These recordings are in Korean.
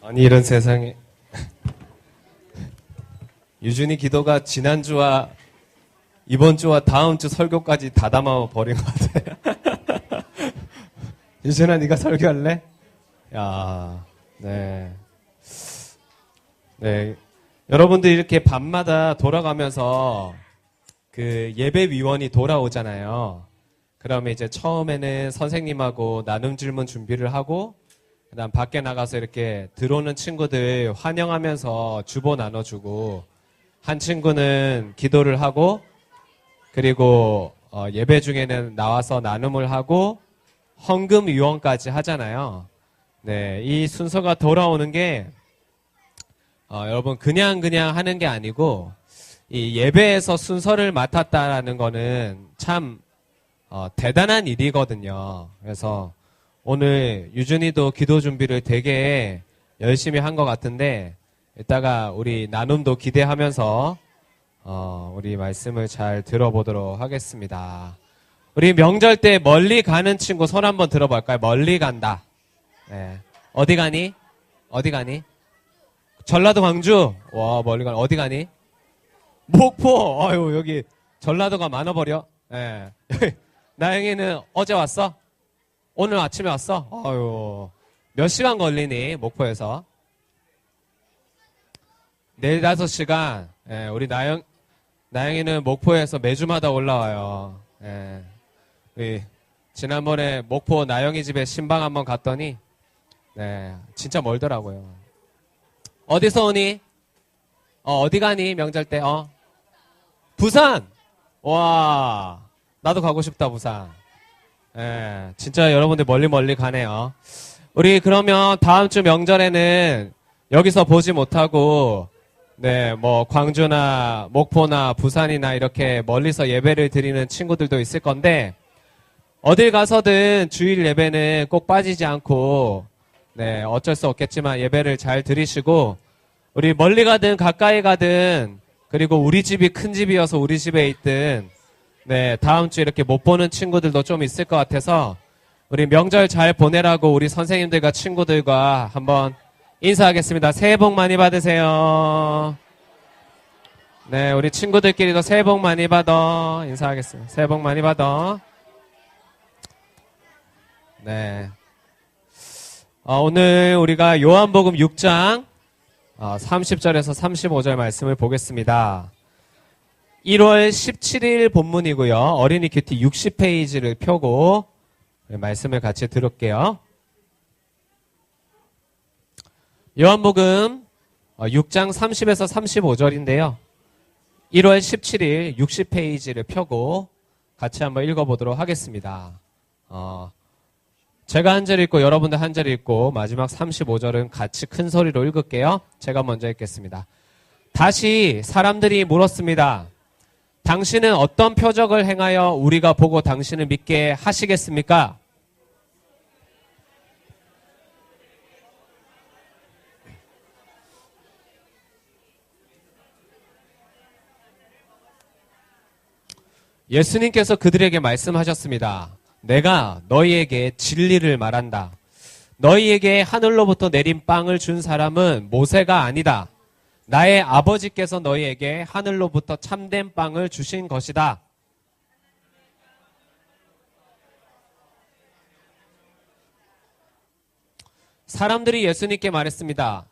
아니 이런 세상에. 유준이 기도가 지난주와 이번 주와 다음 주 설교까지 다 담아 버린 것 같아요. 유준아 네가 설교할래? 야, 네. 네. 여러분들 이렇게 밤마다 돌아가면서 그 예배위원이 돌아오잖아요. 그러면 이제 처음에는 선생님하고 나눔 질문 준비를 하고 그다음 밖에 나가서 이렇게 들어오는 친구들 환영하면서 주보 나눠주고 한 친구는 기도를 하고 그리고 예배 중에는 나와서 나눔을 하고 헌금 위원까지 하잖아요. 네, 이 순서가 돌아오는 게 여러분 그냥 하는 게 아니고 이 예배에서 순서를 맡았다라는 거는 참 대단한 일이거든요. 그래서 오늘 유준이도 기도 준비를 되게 열심히 한 것 같은데 이따가 우리 나눔도 기대하면서 우리 말씀을 잘 들어보도록 하겠습니다. 우리 명절 때 멀리 가는 친구 손 한번 들어볼까요? 멀리 간다. 네. 어디 가니? 어디 가니? 전라도 광주? 와, 멀리 가니? 어디 가니? 목포! 아유, 여기 전라도가 많아버려. 예. 네. 나영이는 어제 왔어? 오늘 아침에 왔어? 아유, 몇 시간 걸리니, 목포에서? 4-5시간. 예, 우리 나영이는 목포에서 매주마다 올라와요. 예. 지난번에 목포 나영이 집에 신방 한번 갔더니, 네, 진짜 멀더라고요. 어디서 오니? 어디 가니? 명절 때, 부산! 와, 나도 가고 싶다, 부산. 예, 진짜 여러분들 멀리 가네요. 우리 그러면 다음 주 명절에는 여기서 보지 못하고, 네, 뭐, 광주나 목포나 부산이나 이렇게 멀리서 예배를 드리는 친구들도 있을 건데, 어딜 가서든 주일 예배는 꼭 빠지지 않고, 네, 어쩔 수 없겠지만 예배를 잘 드리시고, 우리 멀리 가든 가까이 가든, 그리고 우리 집이 큰 집이어서 우리 집에 있든, 네, 다음 주에 이렇게 못 보는 친구들도 좀 있을 것 같아서, 우리 명절 잘 보내라고 우리 선생님들과 친구들과 한번 인사하겠습니다. 새해 복 많이 받으세요. 네, 우리 친구들끼리도 새해 복 많이 받아. 인사하겠습니다. 새해 복 많이 받아. 네. 오늘 우리가 요한복음 6장 30절에서 35절 말씀을 보겠습니다. 1월 17일 본문이고요. 어린이 큐티 60페이지를 펴고 말씀을 같이 들을게요. 요한복음 6장 30에서 35절인데요. 1월 17일 60페이지를 펴고 같이 한번 읽어보도록 하겠습니다. 제가 한 절 읽고 여러분들 한 절 읽고 마지막 35절은 같이 큰 소리로 읽을게요. 제가 먼저 읽겠습니다. 다시 사람들이 물었습니다. 당신은 어떤 표적을 행하여 우리가 보고 당신을 믿게 하시겠습니까? 예수님께서 그들에게 말씀하셨습니다. 내가 너희에게 진리를 말한다. 너희에게 하늘로부터 내린 빵을 준 사람은 모세가 아니다. 나의 아버지께서 너희에게 하늘로부터 참된 빵을 주신 것이다. 사람들이 예수님께 말했습니다.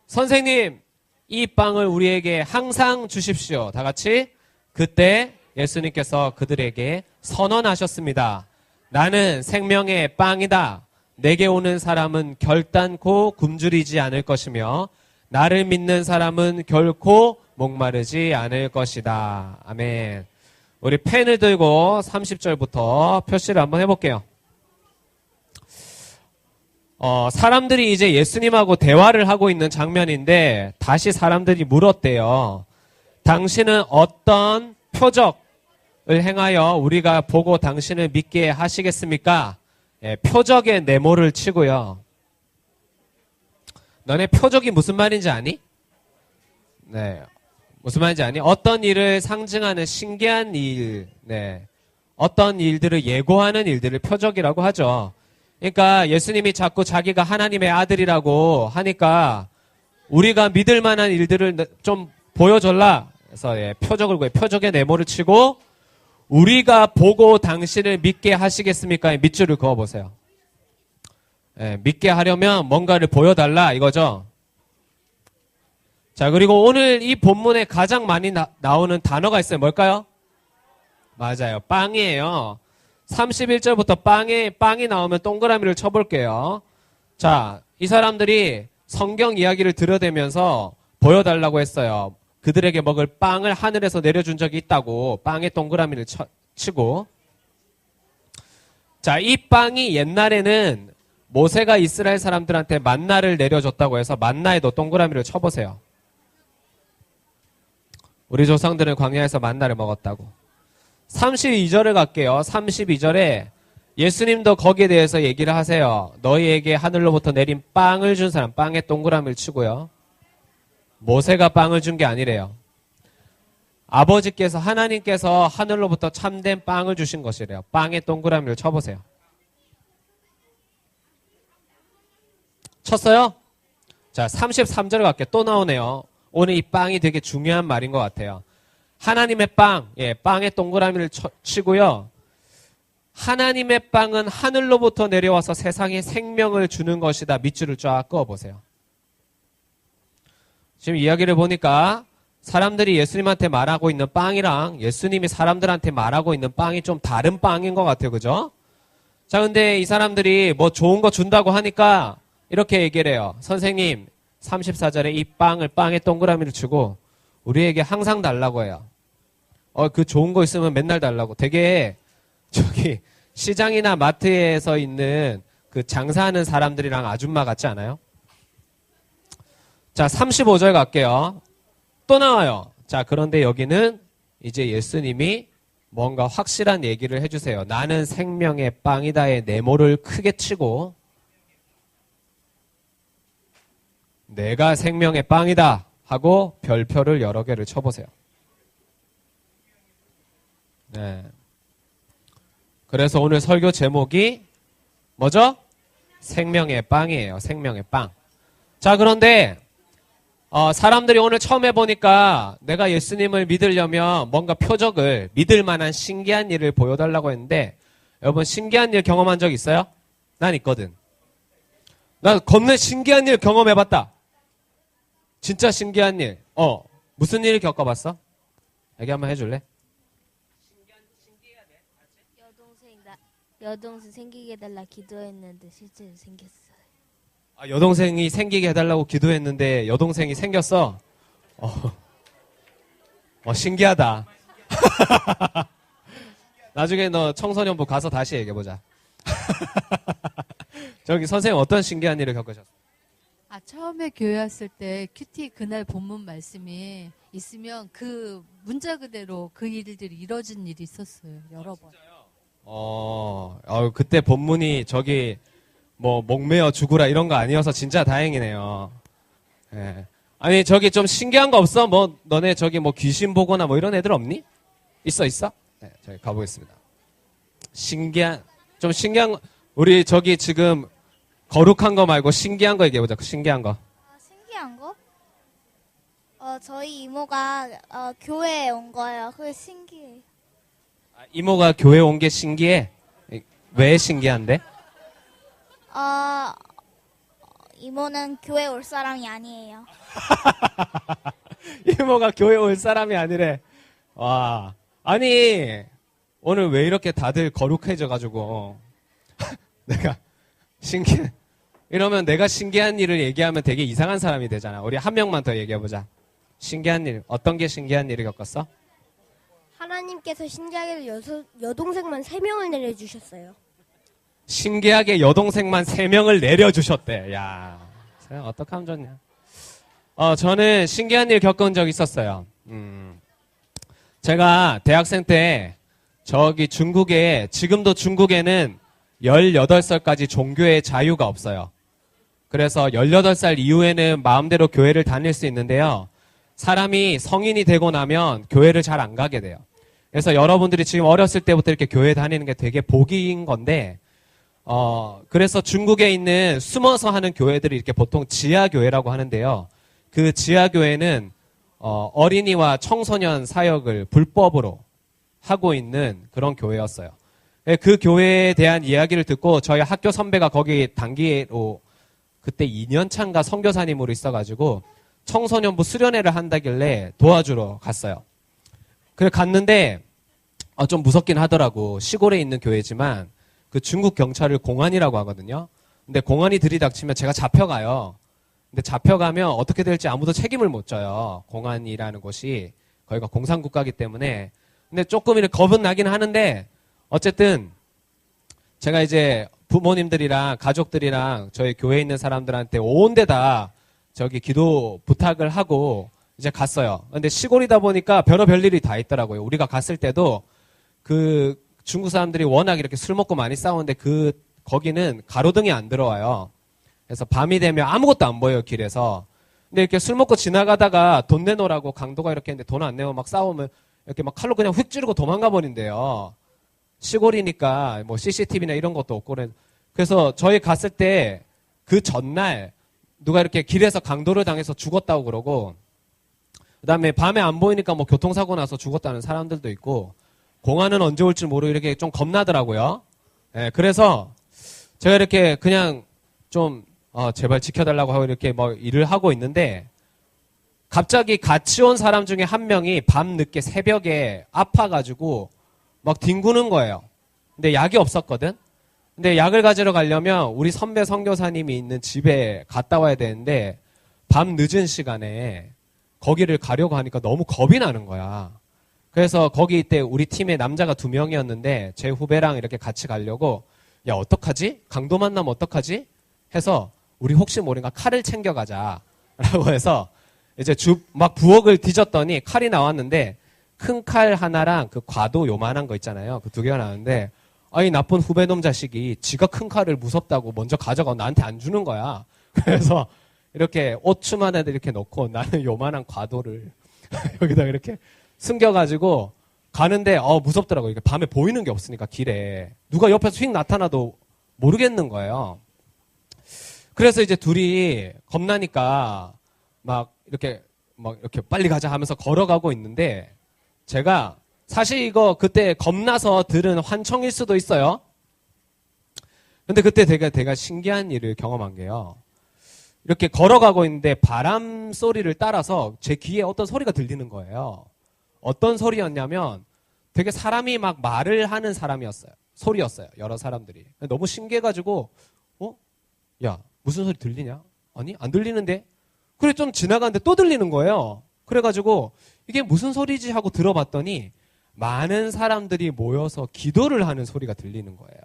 선생님, 이 빵을 우리에게 항상 주십시오. 다 같이. 그때 예수님께서 그들에게 선언하셨습니다. 나는 생명의 빵이다. 내게 오는 사람은 결단코 굶주리지 않을 것이며 나를 믿는 사람은 결코 목마르지 않을 것이다. 아멘. 우리 펜을 들고 30절부터 표시를 한번 해볼게요. 사람들이 이제 예수님하고 대화를 하고 있는 장면인데 다시 사람들이 물었대요. 당신은 어떤 표적을 행하여 우리가 보고 당신을 믿게 하시겠습니까? 예, 표적에 네모를 치고요. 너네 표적이 무슨 말인지 아니? 네. 무슨 말인지 아니? 어떤 일을 상징하는 신기한 일, 네. 어떤 일들을 예고하는 일들을 표적이라고 하죠. 그러니까 예수님이 자꾸 자기가 하나님의 아들이라고 하니까 우리가 믿을 만한 일들을 좀 보여줄라. 그래서 표적을 구해 표적의 네모를 치고 우리가 보고 당신을 믿게 하시겠습니까? 밑줄을 그어보세요. 믿게 하려면 뭔가를 보여달라 이거죠. 자, 그리고 오늘 이 본문에 가장 많이 나오는 단어가 있어요. 뭘까요? 맞아요. 빵이에요. 31절부터 빵이 나오면 동그라미를 쳐볼게요. 자, 이 사람들이 성경 이야기를 들여대면서 보여달라고 했어요. 그들에게 먹을 빵을 하늘에서 내려준 적이 있다고 빵에 동그라미를 치고. 자, 이 빵이 옛날에는 모세가 이스라엘 사람들한테 만나를 내려줬다고 해서 만나에도 동그라미를 쳐보세요. 우리 조상들은 광야에서 만나를 먹었다고. 32절을 갈게요. 32절에 예수님도 거기에 대해서 얘기를 하세요. 너희에게 하늘로부터 내린 빵을 준 사람, 빵에 동그라미를 치고요. 모세가 빵을 준 게 아니래요. 아버지께서 하나님께서 하늘로부터 참된 빵을 주신 것이래요. 빵에 동그라미를 쳐보세요. 쳤어요? 자, 33절 갈게요. 또 나오네요. 오늘 이 빵이 되게 중요한 말인 것 같아요. 하나님의 빵, 빵에 동그라미를 치고요. 하나님의 빵은 하늘로부터 내려와서 세상에 생명을 주는 것이다. 밑줄을 쫙 그어보세요. 지금 이야기를 보니까 사람들이 예수님한테 말하고 있는 빵이랑 예수님이 사람들한테 말하고 있는 빵이 좀 다른 빵인 것 같아요. 그죠? 자, 근데 이 사람들이 뭐 좋은 거 준다고 하니까 이렇게 얘기를 해요. 선생님, 34절에 이 빵을 빵에 동그라미를 치고 우리에게 항상 달라고 해요. 그 좋은 거 있으면 맨날 달라고. 되게 저기 시장이나 마트에서 있는 그 장사하는 사람들이랑 아줌마 같지 않아요? 자, 35절 갈게요. 또 나와요. 자, 그런데 여기는 이제 예수님이 뭔가 확실한 얘기를 해주세요. 나는 생명의 빵이다의 네모를 크게 치고 내가 생명의 빵이다 하고 별표를 여러 개를 쳐보세요. 네. 그래서 오늘 설교 제목이 뭐죠? 생명의 빵이에요. 생명의 빵. 자, 그런데 사람들이 오늘 처음 해보니까 내가 예수님을 믿으려면 뭔가 표적을 믿을 만한 신기한 일을 보여달라고 했는데 여러분 신기한 일 경험한 적 있어요? 난 있거든. 나 겁내 신기한 일 경험해봤다. 진짜 신기한 일. 무슨 일 겪어봤어? 얘기 한번 해줄래? 여동생 생기게 해달라 기도했는데 실제로 생겼어요. 아, 여동생이 생기게 해달라고 기도했는데 여동생이 생겼어? 신기하다. 나중에 너 청소년부 가서 다시 얘기해보자. 저기 선생님 어떤 신기한 일을 겪으셨어요? 처음에 교회 왔을 때 큐티 그날 본문 말씀이 있으면 그 문자 그대로 그 일들이 이뤄진 일이 있었어요. 여러 번. 그때 본문이 저기 뭐 목매어 죽으라 이런 거 아니어서 진짜 다행이네요. 예. 아니 저기 좀 신기한 거 없어? 뭐 너네 저기 뭐 귀신 보거나 뭐 이런 애들 없니? 있어? 네, 저기 가보겠습니다. 좀 신기한 거, 우리 저기 지금 거룩한 거 말고 신기한 거 얘기해보자. 신기한 거. 신기한 거? 저희 이모가 교회에 온 거예요. 그게 신기해요. 이모가 교회 온 게 신기해? 왜 신기한데? 이모는 교회 올 사람이 아니에요. 이모가 교회 올 사람이 아니래. 와. 아니, 오늘 왜 이렇게 다들 거룩해져가지고. 내가 이러면 내가 신기한 일을 얘기하면 되게 이상한 사람이 되잖아. 우리 한 명만 더 얘기해보자. 신기한 일. 어떤 게 신기한 일을 겪었어? 하나님께서 신기하게 여동생만 3명을 내려주셨어요. 신기하게 여동생만 3명을 내려주셨대. 야, 어떡하면 좋냐. 저는 신기한 일 겪은 적 있었어요. 제가 대학생 때 저기 중국에, 지금도 중국에는 18살까지 종교의 자유가 없어요. 그래서 18살 이후에는 마음대로 교회를 다닐 수 있는데요. 사람이 성인이 되고 나면 교회를 잘 안 가게 돼요. 그래서 여러분들이 지금 어렸을 때부터 이렇게 교회 다니는 게 되게 복인 건데, 그래서 중국에 있는 숨어서 하는 교회들이 이렇게 보통 지하교회라고 하는데요. 그 지하교회는 어린이와 청소년 사역을 불법으로 하고 있는 그런 교회였어요. 그 교회에 대한 이야기를 듣고 저희 학교 선배가 거기 단기로 그때 2년 차인가 선교사님으로 있어가지고 청소년부 수련회를 한다길래 도와주러 갔어요. 그래 갔는데 좀 무섭긴 하더라고. 시골에 있는 교회지만 그 중국 경찰을 공안이라고 하거든요. 근데 공안이 들이닥치면 제가 잡혀가요. 근데 잡혀가면 어떻게 될지 아무도 책임을 못 져요. 공안이라는 곳이 거기가 공산국가이기 때문에. 근데 조금 이렇게 겁은 나긴 하는데 어쨌든 제가 이제 부모님들이랑 가족들이랑 저희 교회에 있는 사람들한테 온 데다 저기 기도 부탁을 하고 이제 갔어요. 근데 시골이다 보니까 별의별 일이 다 있더라고요. 우리가 갔을 때도 그 중국 사람들이 워낙 이렇게 술 먹고 많이 싸우는데 거기는 가로등이 안 들어와요. 그래서 밤이 되면 아무것도 안 보여요, 길에서. 근데 이렇게 술 먹고 지나가다가 돈 내놓으라고 강도가 이렇게 했는데 돈 안 내면 막 싸우면 이렇게 막 칼로 그냥 휙 찌르고 도망가 버린대요. 시골이니까 뭐 CCTV나 이런 것도 없고 그래서 저희 갔을 때 그 전날 누가 이렇게 길에서 강도를 당해서 죽었다고 그러고 그다음에 밤에 안 보이니까 뭐 교통사고 나서 죽었다는 사람들도 있고 공안은 언제 올지 모르고 이렇게 좀 겁나더라고요. 예, 그래서 제가 이렇게 그냥 좀 제발 지켜달라고 하고 이렇게 뭐 일을 하고 있는데 갑자기 같이 온 사람 중에 한 명이 밤 늦게 새벽에 아파가지고 막 뒹구는 거예요. 근데 약이 없었거든. 근데 약을 가지러 가려면 우리 선배 선교사님이 있는 집에 갔다 와야 되는데 밤 늦은 시간에 거기를 가려고 하니까 너무 겁이 나는 거야. 그래서 거기 이때 우리 팀에 남자가 2명이었는데 제 후배랑 이렇게 같이 가려고 야 어떡하지? 강도 만나면 어떡하지? 해서 우리 혹시 모르니까 칼을 챙겨가자 라고 해서 이제 막 부엌을 뒤졌더니 칼이 나왔는데 큰 칼 하나랑 그 과도 요만한 거 있잖아요. 그 2개가 나왔는데 이 나쁜 후배놈 자식이 지가 큰 칼을 무섭다고 먼저 가져가고 나한테 안 주는 거야. 그래서 이렇게 옷춤 안에 이렇게 넣고 나는 요만한 과도를 여기다 이렇게 숨겨가지고 가는데 무섭더라고요. 이게 밤에 보이는 게 없으니까 길에 누가 옆에서 휙 나타나도 모르겠는 거예요. 그래서 이제 둘이 겁나니까 막 이렇게 빨리 가자 하면서 걸어가고 있는데 제가 사실 이거 그때 겁나서 들은 환청일 수도 있어요. 근데 그때 되게 신기한 일을 경험한 게요. 이렇게 걸어가고 있는데 바람 소리를 따라서 제 귀에 어떤 소리가 들리는 거예요. 어떤 소리였냐면 되게 사람이 막 말을 하는 사람이었어요. 소리였어요. 여러 사람들이. 너무 신기해가지고 야 무슨 소리 들리냐? 아니 안 들리는데? 그래 좀 지나가는데 또 들리는 거예요. 그래가지고 이게 무슨 소리지 하고 들어봤더니 많은 사람들이 모여서 기도를 하는 소리가 들리는 거예요.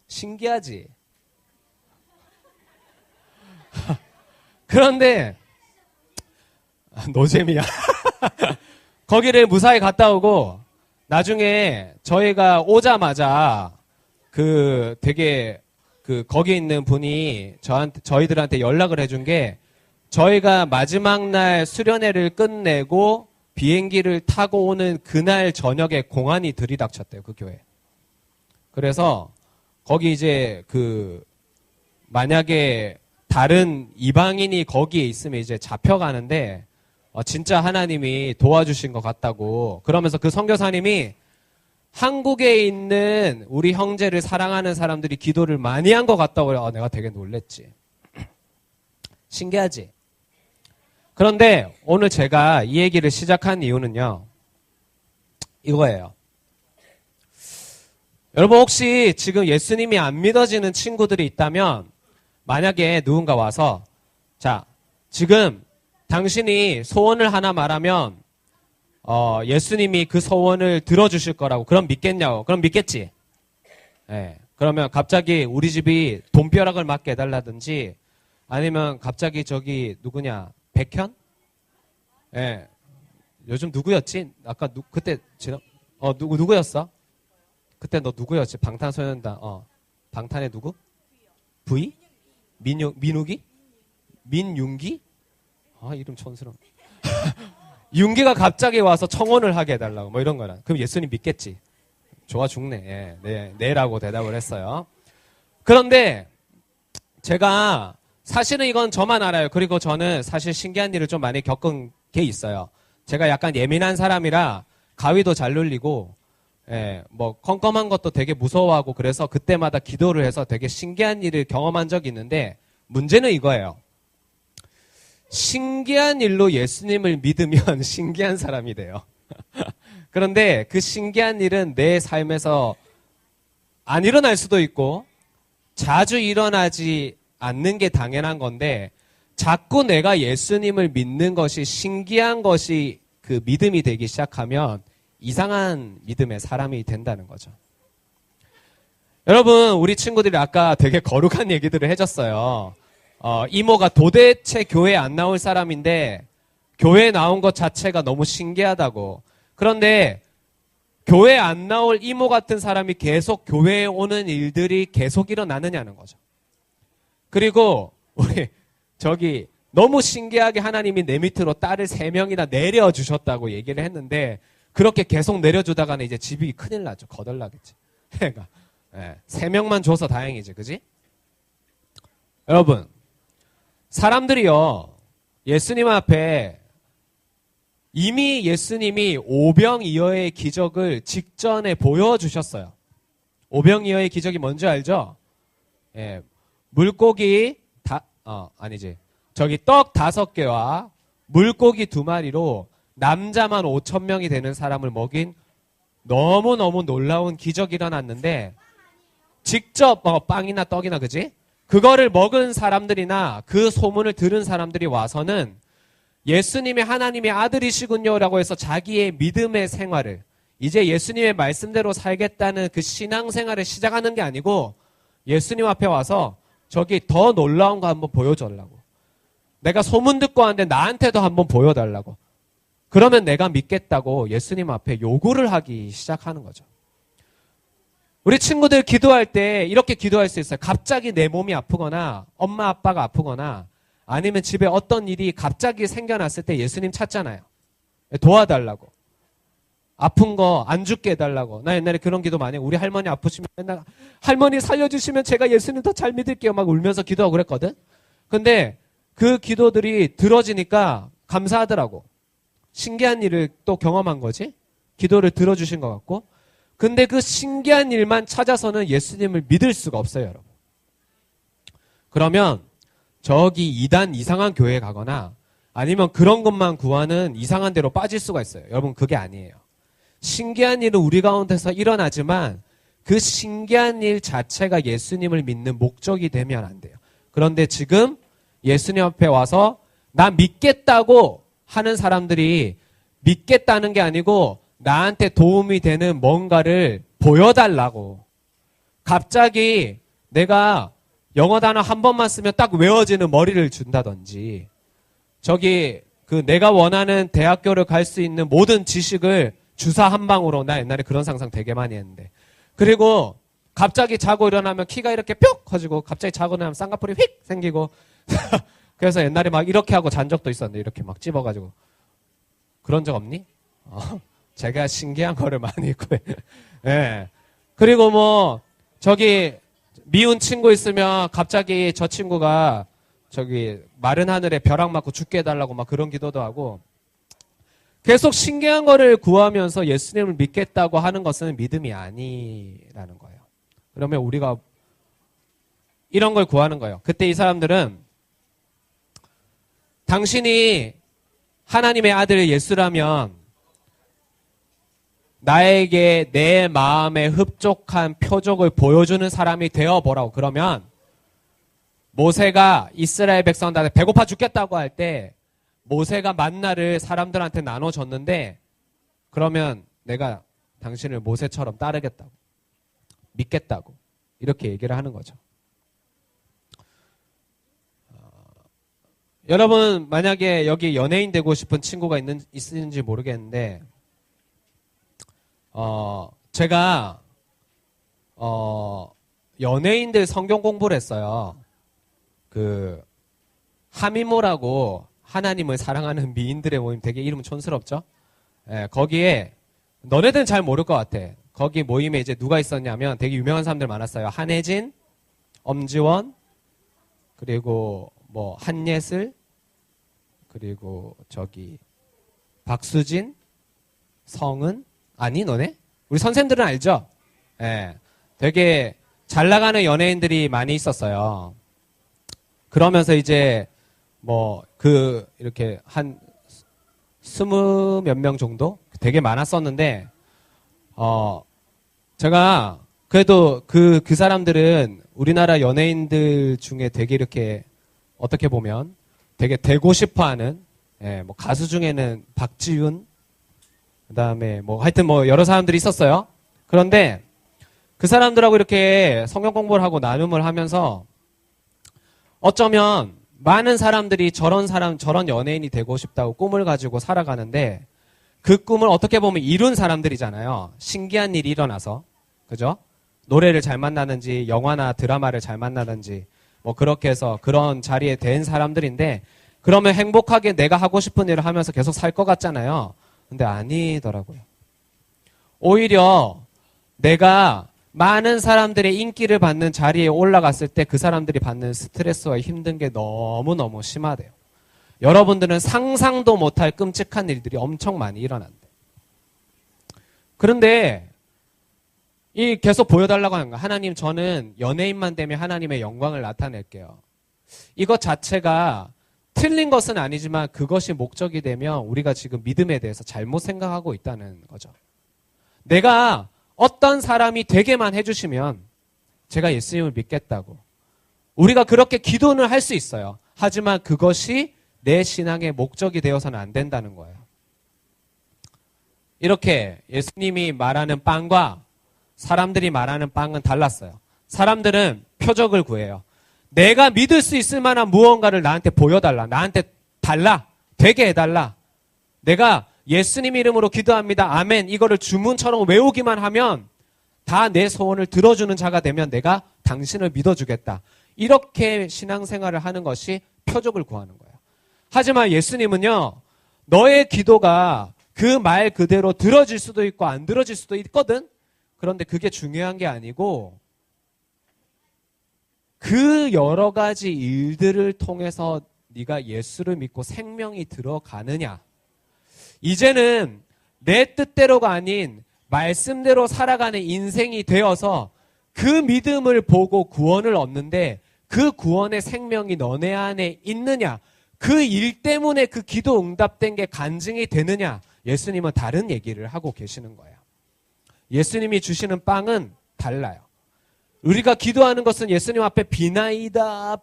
신기하지? 그런데 노잼이야. 거기를 무사히 갔다 오고 나중에 저희가 오자마자 거기 있는 분이 저희들한테 연락을 해준 게 저희가 마지막 날 수련회를 끝내고 비행기를 타고 오는 그날 저녁에 공안이 들이닥쳤대요, 그 교회. 그래서 거기 이제 만약에 다른 이방인이 거기에 있으면 이제 잡혀가는데 진짜 하나님이 도와주신 것 같다고 그러면서 그 선교사님이 한국에 있는 우리 형제를 사랑하는 사람들이 기도를 많이 한 것 같다고 그래. 내가 되게 놀랬지. 신기하지? 그런데 오늘 제가 이 얘기를 시작한 이유는요. 이거예요. 여러분 혹시 지금 예수님이 안 믿어지는 친구들이 있다면 만약에 누군가 와서 자 지금 당신이 소원을 하나 말하면 예수님이 그 소원을 들어주실 거라고 그럼 믿겠냐고. 그럼 믿겠지. 예. 그러면 갑자기 우리 집이 돈벼락을 맞게 해달라든지 아니면 갑자기 저기 누구냐 백현? 예. 요즘 누구였지? 아까 그때 누구였어? 그때 너 누구였지? 방탄소년단 방탄의 누구? V? 민욱이? 민윤기? 이름 촌스러워. 윤기가 갑자기 와서 청혼을 하게 해달라고 뭐 이런 거나. 그럼 예수님 믿겠지. 좋아 죽네. 네, 네라고 대답을 했어요. 그런데 제가 사실은 이건 저만 알아요. 그리고 저는 사실 신기한 일을 좀 많이 겪은 게 있어요. 제가 약간 예민한 사람이라 가위도 잘 눌리고, 뭐 컴컴한 것도 되게 무서워하고 그래서 그때마다 기도를 해서 되게 신기한 일을 경험한 적이 있는데 문제는 이거예요. 신기한 일로 예수님을 믿으면 신기한 사람이 돼요. 그런데 그 신기한 일은 내 삶에서 안 일어날 수도 있고 자주 일어나지 않는 게 당연한 건데 자꾸 내가 예수님을 믿는 것이 신기한 것이 그 믿음이 되기 시작하면 이상한 믿음의 사람이 된다는 거죠. 여러분, 우리 친구들이 아까 되게 거룩한 얘기들을 해줬어요. 이모가 도대체 교회에 안 나올 사람인데 교회에 나온 것 자체가 너무 신기하다고. 그런데 교회에 안 나올 이모 같은 사람이 계속 교회에 오는 일들이 계속 일어나느냐는 거죠. 그리고 우리 저기 너무 신기하게 하나님이 내 밑으로 딸을 3명이나 내려주셨다고 얘기를 했는데 그렇게 계속 내려주다가는 이제 집이 큰일 나죠. 거덜나겠지. 그러니까 3명만 줘서 다행이지. 그지? 여러분, 사람들이요, 예수님 앞에 이미 예수님이 오병이어의 기적을 직전에 보여주셨어요. 오병이어의 기적이 뭔지 알죠? 물고기 아니지. 저기 떡 5개와 물고기 2마리로 남자만 5,000명이 되는 사람을 먹인 너무너무 놀라운 기적이 일어났는데 직접 빵이나 떡이나 그지? 그거를 먹은 사람들이나 그 소문을 들은 사람들이 와서는 예수님이 하나님의 아들이시군요라고 해서 자기의 믿음의 생활을 이제 예수님의 말씀대로 살겠다는 그 신앙생활을 시작하는 게 아니고 예수님 앞에 와서 저기 더 놀라운 거 한번 보여달라고. 내가 소문 듣고 왔는데 나한테도 한번 보여달라고. 그러면 내가 믿겠다고 예수님 앞에 요구를 하기 시작하는 거죠. 우리 친구들 기도할 때 이렇게 기도할 수 있어요. 갑자기 내 몸이 아프거나 엄마 아빠가 아프거나 아니면 집에 어떤 일이 갑자기 생겨났을 때 예수님 찾잖아요. 도와달라고. 아픈 거 안 죽게 해달라고. 나 옛날에 그런 기도 많이 해요. 우리 할머니 아프시면 맨날 할머니 살려주시면 제가 예수님 더 잘 믿을게요. 막 울면서 기도하고 그랬거든. 근데 그 기도들이 들어지니까 감사하더라고. 신기한 일을 또 경험한 거지. 기도를 들어주신 것 같고. 근데 그 신기한 일만 찾아서는 예수님을 믿을 수가 없어요, 여러분. 그러면 저기 이단 이상한 교회에 가거나 아니면 그런 것만 구하는 이상한 데로 빠질 수가 있어요. 여러분, 그게 아니에요. 신기한 일은 우리 가운데서 일어나지만 그 신기한 일 자체가 예수님을 믿는 목적이 되면 안 돼요. 그런데 지금 예수님 앞에 와서 나 믿겠다고 하는 사람들이 믿겠다는 게 아니고 나한테 도움이 되는 뭔가를 보여달라고. 갑자기 내가 영어 단어 한 번만 쓰면 딱 외워지는 머리를 준다든지 저기 그 내가 원하는 대학교를 갈 수 있는 모든 지식을 주사 한 방으로. 나 옛날에 그런 상상 되게 많이 했는데. 그리고 갑자기 자고 일어나면 키가 이렇게 뿅 커지고 갑자기 자고 일어나면 쌍꺼풀이 휙 생기고 그래서 옛날에 막 이렇게 하고 잔 적도 있었는데 이렇게 막 찝어가지고. 그런 적 없니? 제가 신기한 거를 많이 있고. 예. 그리고 뭐 저기 미운 친구 있으면 갑자기 저 친구가 저기 마른 하늘에 벼락 맞고 죽게 해달라고 막 그런 기도도 하고 계속 신기한 거를 구하면서 예수님을 믿겠다고 하는 것은 믿음이 아니라는 거예요. 그러면 우리가 이런 걸 구하는 거예요. 그때 이 사람들은 당신이 하나님의 아들 예수라면 나에게 내 마음에 흡족한 표적을 보여주는 사람이 되어보라고. 그러면 모세가 이스라엘 백성들한테 배고파 죽겠다고 할 때 모세가 만나를 사람들한테 나눠줬는데 그러면 내가 당신을 모세처럼 따르겠다고. 믿겠다고. 이렇게 얘기를 하는 거죠. 여러분 만약에 여기 연예인 되고 싶은 친구가 있는지 모르겠는데 제가 연예인들 성경 공부를 했어요. 그 하미모라고 하나님을 사랑하는 미인들의 모임, 되게 이름 촌스럽죠? 예, 거기에 너네들은 잘 모를 것 같아. 거기 모임에 이제 누가 있었냐면 되게 유명한 사람들 많았어요. 한혜진, 엄지원, 그리고 뭐 한예슬, 그리고 저기 박수진, 성은, 아니 너네? 우리 선생님들은 알죠? 예. 되게 잘 나가는 연예인들이 많이 있었어요. 그러면서 이제 뭐 이렇게 한 20몇 명 정도 되게 많았었는데 제가 그래도 그 사람들은 우리나라 연예인들 중에 되게 이렇게 어떻게 보면 되게 되고 싶어하는 뭐 가수 중에는 박지윤, 그다음에 뭐 하여튼 뭐 여러 사람들이 있었어요. 그런데 그 사람들하고 이렇게 성경 공부를 하고 나눔을 하면서 어쩌면 많은 사람들이 저런 연예인이 되고 싶다고 꿈을 가지고 살아가는데 그 꿈을 어떻게 보면 이룬 사람들이잖아요. 신기한 일이 일어나서. 그죠? 노래를 잘 만나든지 영화나 드라마를 잘 만나든지 뭐 그렇게 해서 그런 자리에 된 사람들인데 그러면 행복하게 내가 하고 싶은 일을 하면서 계속 살 것 같잖아요. 근데 아니더라고요. 오히려 내가 많은 사람들의 인기를 받는 자리에 올라갔을 때 그 사람들이 받는 스트레스와 힘든 게 너무너무 심하대요. 여러분들은 상상도 못할 끔찍한 일들이 엄청 많이 일어난대. 그런데 이 계속 보여달라고 하는 거야. 하나님, 저는 연예인만 되면 하나님의 영광을 나타낼게요. 이것 자체가 틀린 것은 아니지만 그것이 목적이 되면 우리가 지금 믿음에 대해서 잘못 생각하고 있다는 거죠. 내가 어떤 사람이 되게만 해주시면 제가 예수님을 믿겠다고. 우리가 그렇게 기도는 할 수 있어요. 하지만 그것이 내 신앙의 목적이 되어서는 안 된다는 거예요. 이렇게 예수님이 말하는 빵과 사람들이 말하는 빵은 달랐어요. 사람들은 표적을 구해요. 내가 믿을 수 있을 만한 무언가를 나한테 보여달라. 나한테 달라. 되게 해달라. 내가 예수님 이름으로 기도합니다. 아멘. 이거를 주문처럼 외우기만 하면 다 내 소원을 들어주는 자가 되면 내가 당신을 믿어주겠다. 이렇게 신앙생활을 하는 것이 표적을 구하는 거예요. 하지만 예수님은요. 너의 기도가 그 말 그대로 들어질 수도 있고 안 들어질 수도 있거든. 그런데 그게 중요한 게 아니고 그 여러 가지 일들을 통해서 네가 예수를 믿고 생명이 들어가느냐. 이제는 내 뜻대로가 아닌 말씀대로 살아가는 인생이 되어서 그 믿음을 보고 구원을 얻는데 그 구원의 생명이 너네 안에 있느냐. 그 일 때문에 그 기도 응답된 게 간증이 되느냐. 예수님은 다른 얘기를 하고 계시는 거예요. 예수님이 주시는 빵은 달라요. 우리가 기도하는 것은 예수님 앞에 비나이다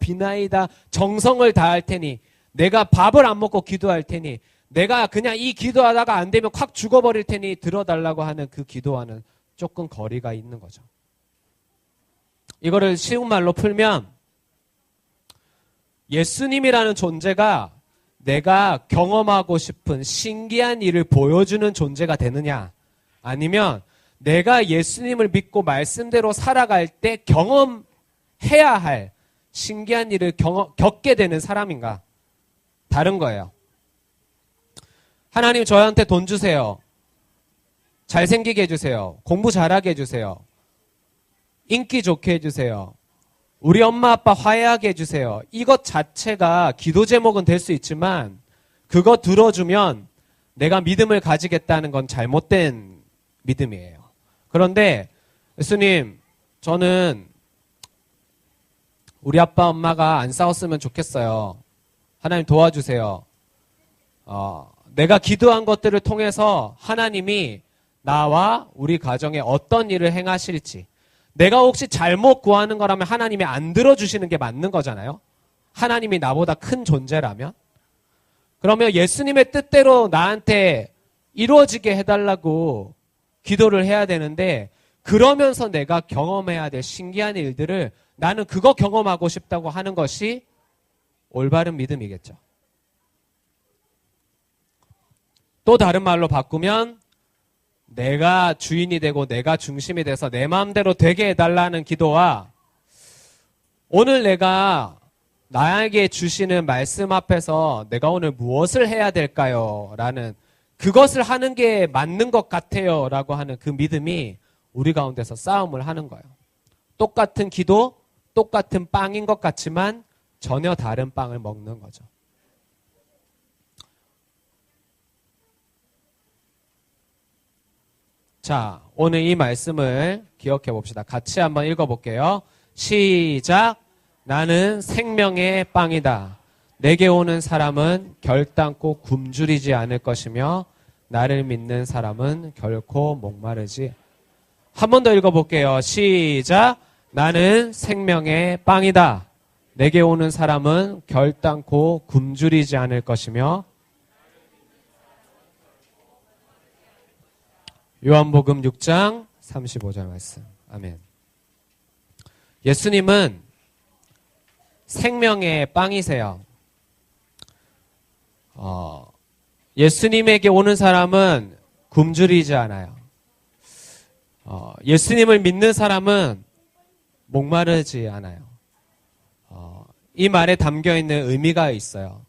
정성을 다할 테니 내가 밥을 안 먹고 기도할 테니 내가 그냥 이 기도하다가 안 되면 확 죽어버릴 테니 들어달라고 하는 그 기도와는 조금 거리가 있는 거죠. 이거를 쉬운 말로 풀면 예수님이라는 존재가 내가 경험하고 싶은 신기한 일을 보여주는 존재가 되느냐 아니면 내가 예수님을 믿고 말씀대로 살아갈 때 경험해야 할 신기한 일을 겪게 되는 사람인가? 다른 거예요. 하나님 저한테 돈 주세요. 잘생기게 해주세요. 공부 잘하게 해주세요. 인기 좋게 해주세요. 우리 엄마 아빠 화해하게 해주세요. 이것 자체가 기도 제목은 될 수 있지만 그거 들어주면 내가 믿음을 가지겠다는 건 잘못된 믿음이에요. 그런데 예수님 저는 우리 아빠 엄마가 안 싸웠으면 좋겠어요. 하나님 도와주세요. 내가 기도한 것들을 통해서 하나님이 나와 우리 가정에 어떤 일을 행하실지 내가 혹시 잘못 구하는 거라면 하나님이 안 들어주시는 게 맞는 거잖아요. 하나님이 나보다 큰 존재라면 그러면 예수님의 뜻대로 나한테 이루어지게 해달라고 기도를 해야 되는데 그러면서 내가 경험해야 될 신기한 일들을 나는 그거 경험하고 싶다고 하는 것이 올바른 믿음이겠죠. 또 다른 말로 바꾸면 내가 주인이 되고 내가 중심이 돼서 내 마음대로 되게 해달라는 기도와 오늘 내가 나에게 주시는 말씀 앞에서 내가 오늘 무엇을 해야 될까요? 라는 그것을 하는 게 맞는 것 같아요 라고 하는 그 믿음이 우리 가운데서 싸움을 하는 거예요. 똑같은 기도, 똑같은 빵인 것 같지만 전혀 다른 빵을 먹는 거죠. 자, 오늘 이 말씀을 기억해 봅시다. 같이 한번 읽어볼게요. 시작. 나는 생명의 빵이다. 내게 오는 사람은 결단코 굶주리지 않을 것이며 나를 믿는 사람은 결코 목마르지. 한 번 더 읽어볼게요. 시작. 나는 생명의 빵이다. 내게 오는 사람은 결단코 굶주리지 않을 것이며 요한복음 6장 35절 말씀. 아멘. 예수님은 생명의 빵이세요. 예수님에게 오는 사람은 굶주리지 않아요. 예수님을 믿는 사람은 목마르지 않아요. 이 말에 담겨있는 의미가 있어요.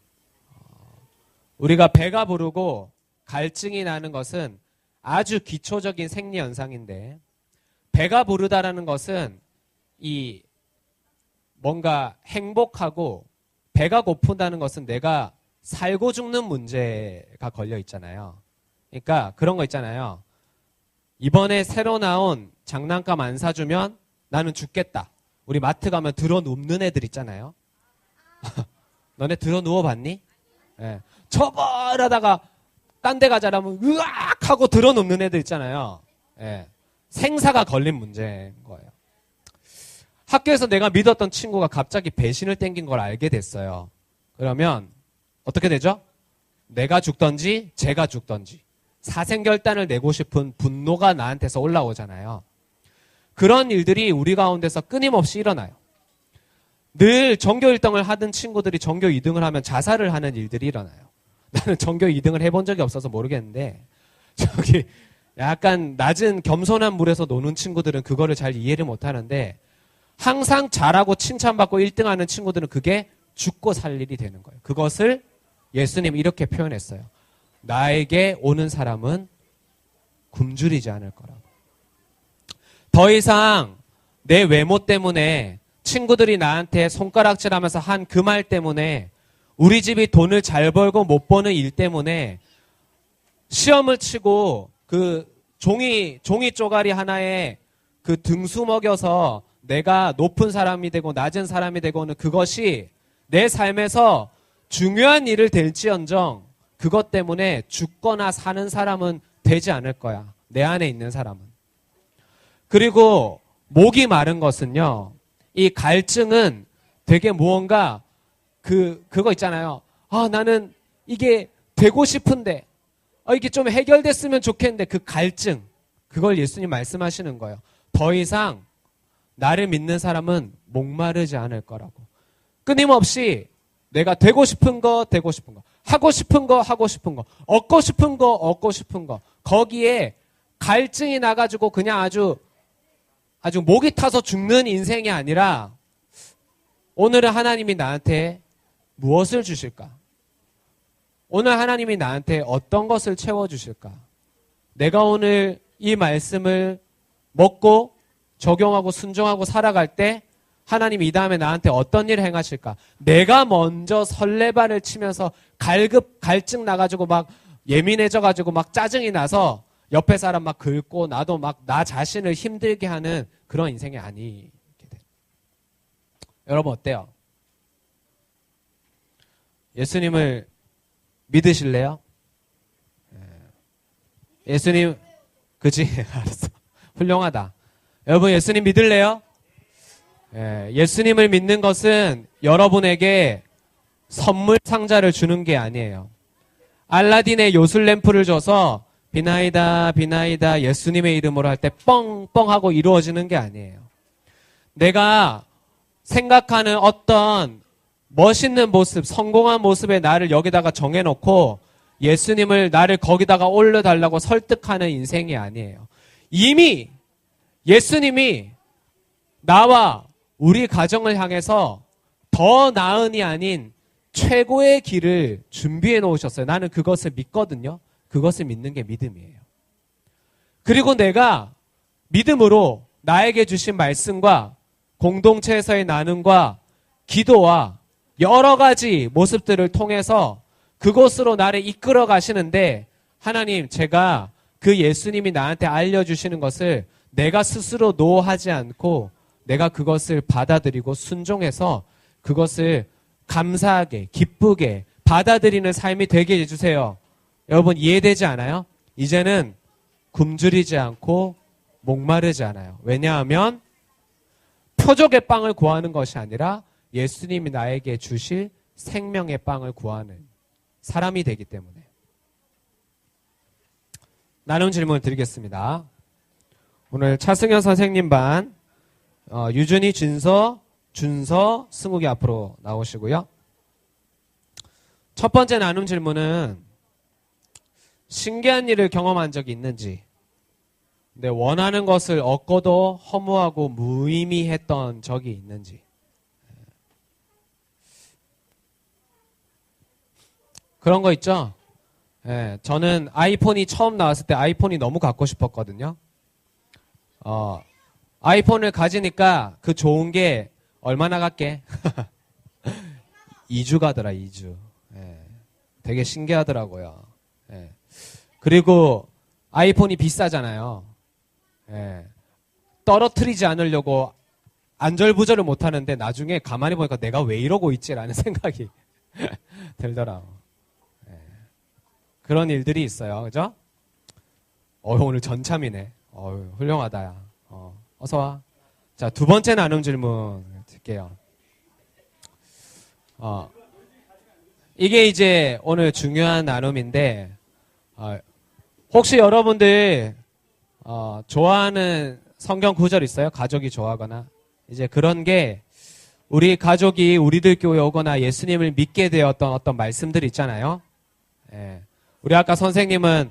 우리가 배가 부르고 갈증이 나는 것은 아주 기초적인 생리 현상인데, 배가 부르다라는 것은 이 뭔가 행복하고 배가 고픈다는 것은 내가 살고 죽는 문제가 걸려 있잖아요. 그러니까 그런 거 있잖아요. 이번에 새로 나온 장난감 안 사주면 나는 죽겠다. 우리 마트 가면 들어 눕는 애들 있잖아요. 너네 들어 누워봤니? 예. 처벌하다가 딴 데 가자라면 으악 하고 들어 눕는 애들 있잖아요. 예. 생사가 걸린 문제인 거예요. 학교에서 내가 믿었던 친구가 갑자기 배신을 땡긴 걸 알게 됐어요. 그러면 어떻게 되죠? 내가 죽던지 제가 죽던지 사생결단을 내고 싶은 분노가 나한테서 올라오잖아요. 그런 일들이 우리 가운데서 끊임없이 일어나요. 늘 전교 1등을 하던 친구들이 전교 2등을 하면 자살을 하는 일들이 일어나요. 나는 전교 2등을 해본 적이 없어서 모르겠는데 저기 약간 낮은 겸손한 물에서 노는 친구들은 그거를 잘 이해를 못하는데 항상 잘하고 칭찬받고 1등하는 친구들은 그게 죽고 살 일이 되는 거예요. 그것을 예수님이 이렇게 표현했어요. 나에게 오는 사람은 굶주리지 않을 거라고. 더 이상 내 외모 때문에 친구들이 나한테 손가락질하면서 한 그 말 때문에 우리 집이 돈을 잘 벌고 못 버는 일 때문에 시험을 치고 그 종이 쪼가리 하나에 그 등수 먹여서 내가 높은 사람이 되고 낮은 사람이 되고는 그것이 내 삶에서 중요한 일을 될지언정 그것 때문에 죽거나 사는 사람은 되지 않을 거야. 내 안에 있는 사람은. 그리고 목이 마른 것은요. 이 갈증은 되게 무언가 그거 있잖아요. 나는 이게 되고 싶은데 이게 좀 해결됐으면 좋겠는데 그 갈증 그걸 예수님 말씀하시는 거예요. 더 이상 나를 믿는 사람은 목마르지 않을 거라고. 끊임없이 내가 되고 싶은 거 하고 싶은 거 얻고 싶은 거 거기에 갈증이 나가지고 그냥 아주 목이 타서 죽는 인생이 아니라 오늘은 하나님이 나한테 무엇을 주실까? 오늘 하나님이 나한테 어떤 것을 채워주실까? 내가 오늘 이 말씀을 먹고 적용하고 순종하고 살아갈 때 하나님이 이 다음에 나한테 어떤 일을 행하실까? 내가 먼저 설레발을 치면서 갈증 나가지고 막 예민해져가지고 막 짜증이 나서 옆에 사람 막 긁고 나도 막 나 자신을 힘들게 하는 그런 인생이 아니게 돼. 여러분 어때요? 예수님을 믿으실래요? 예수님, 그치? 알았어. 훌륭하다. 여러분 예수님 믿을래요? 예수님을 믿는 것은 여러분에게 선물 상자를 주는 게 아니에요. 알라딘의 요술램프를 줘서 비나이다 비나이다 예수님의 이름으로 할 때 뻥뻥 하고 이루어지는 게 아니에요. 내가 생각하는 어떤 멋있는 모습, 성공한 모습의 나를 여기다가 정해놓고 예수님을 나를 거기다가 올려달라고 설득하는 인생이 아니에요. 이미 예수님이 나와 우리 가정을 향해서 더 나은이 아닌 최고의 길을 준비해 놓으셨어요. 나는 그것을 믿거든요. 그것을 믿는 게 믿음이에요. 그리고 내가 믿음으로 나에게 주신 말씀과 공동체에서의 나눔과 기도와 여러 가지 모습들을 통해서 그곳으로 나를 이끌어 가시는데 하나님, 제가 그 예수님이 나한테 알려주시는 것을 내가 스스로 노하지 않고 내가 그것을 받아들이고 순종해서 그것을 감사하게, 기쁘게 받아들이는 삶이 되게 해주세요. 여러분 이해되지 않아요? 이제는 굶주리지 않고 목마르지 않아요. 왜냐하면 표적의 빵을 구하는 것이 아니라 예수님이 나에게 주실 생명의 빵을 구하는 사람이 되기 때문에. 나눔 질문을 드리겠습니다. 오늘 차승현 선생님 반 유준이, 준서, 승욱이 앞으로 나오시고요. 첫 번째 나눔 질문은 신기한 일을 경험한 적이 있는지, 근데 원하는 것을 얻고도 허무하고 무의미했던 적이 있는지. 그런 거 있죠? 예, 저는 아이폰이 처음 나왔을 때 아이폰이 너무 갖고 싶었거든요. 아이폰을 가지니까 그 좋은 게 얼마나 갈게? 2주 가더라, 2주. 예, 되게 신기하더라고요. 예. 그리고 아이폰이 비싸잖아요. 예, 떨어뜨리지 않으려고 안절부절을 못하는데 나중에 가만히 보니까 내가 왜 이러고 있지라는 생각이 들더라고. 예, 그런 일들이 있어요. 그죠? 오늘 전참이네. 훌륭하다. 야. 어서 와. 자, 두 번째 나눔 질문 드릴게요. 이게 이제 오늘 중요한 나눔인데, 혹시 여러분들, 좋아하는 성경 구절 있어요? 가족이 좋아하거나. 이제 그런 게, 우리 가족이 우리들 교회 오거나 예수님을 믿게 되었던 어떤 말씀들이 있잖아요. 예. 우리 아까 선생님은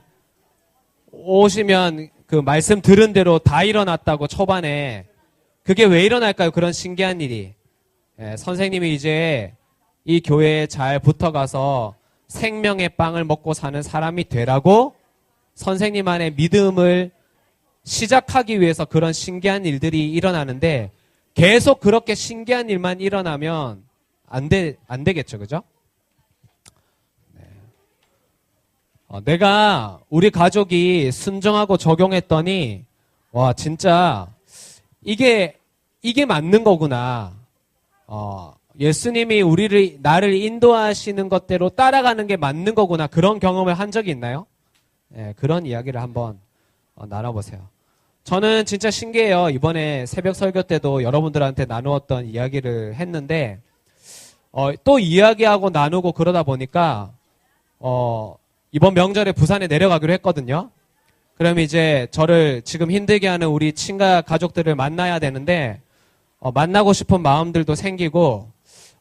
오시면 그 말씀 들은 대로 다 일어났다고 초반에. 그게 왜 일어날까요? 그런 신기한 일이. 예, 선생님이 이제 이 교회에 잘 붙어가서 생명의 빵을 먹고 사는 사람이 되라고 선생님 안에 믿음을 시작하기 위해서 그런 신기한 일들이 일어나는데, 계속 그렇게 신기한 일만 일어나면 안 되겠죠. 그죠? 네. 내가 우리 가족이 순종하고 적용했더니 와, 진짜 이게 맞는 거구나. 예수님이 나를 인도하시는 것대로 따라가는 게 맞는 거구나. 그런 경험을 한 적이 있나요? 네, 그런 이야기를 한번 나눠보세요. 저는 진짜 신기해요. 이번에 새벽 설교 때도 여러분들한테 나누었던 이야기를 했는데, 또 이야기하고 나누고 그러다 보니까, 이번 명절에 부산에 내려가기로 했거든요. 그럼 이제 저를 지금 힘들게 하는 우리 친가 가족들을 만나야 되는데, 만나고 싶은 마음들도 생기고,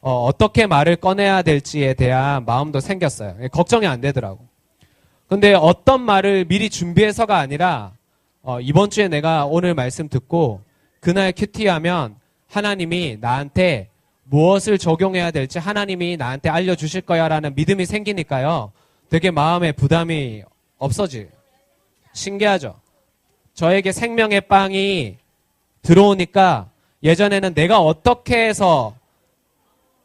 어떻게 말을 꺼내야 될지에 대한 마음도 생겼어요. 걱정이 안 되더라고. 근데 어떤 말을 미리 준비해서가 아니라, 이번 주에 내가 오늘 말씀 듣고, 그날 큐티하면 하나님이 나한테 무엇을 적용해야 될지 하나님이 나한테 알려주실 거야 라는 믿음이 생기니까요. 되게 마음에 부담이 없어지. 신기하죠? 저에게 생명의 빵이 들어오니까 예전에는 내가 어떻게 해서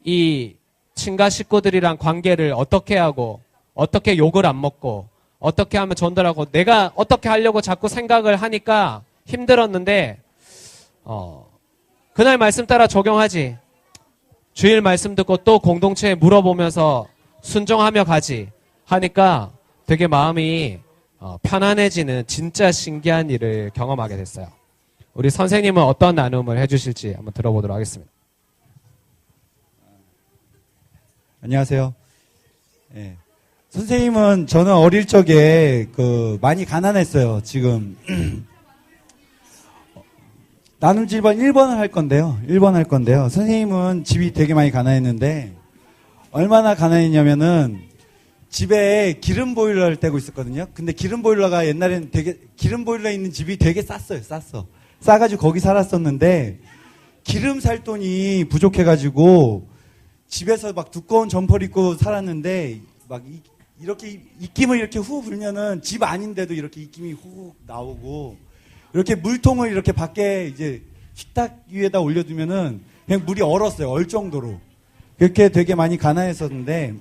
이 친가 식구들이랑 관계를 어떻게 하고 어떻게 욕을 안 먹고 어떻게 하면 전달하고 내가 어떻게 하려고 자꾸 생각을 하니까 힘들었는데 그날 말씀 따라 적용하지. 주일 말씀 듣고 또 공동체에 물어보면서 순종하며 가지 하니까 되게 마음이 편안해지는 진짜 신기한 일을 경험하게 됐어요. 우리 선생님은 어떤 나눔을 해주실지 한번 들어보도록 하겠습니다. 안녕하세요. 예. 선생님은 저는 어릴 적에 많이 가난했어요. 지금 나눔 질문 1번을 할 건데요. 1번 할 건데요. 선생님은 집이 되게 많이 가난했는데 얼마나 가난했냐면은 집에 기름 보일러를 떼고 있었거든요. 근데 기름 보일러가 옛날에는 기름 보일러 있는 집이 되게 쌌어요. 싸가지고 거기 살았었는데 기름 살 돈이 부족해가지고 집에서 막 두꺼운 점퍼를 입고 살았는데 막 이렇게 입김을 이렇게 후 불면은 집 아닌데도 이렇게 입김이 후 나오고 이렇게 물통을 이렇게 밖에 이제 식탁 위에다 올려두면은 그냥 물이 얼었어요. 얼 정도로. 그렇게 되게 많이 가난했었는데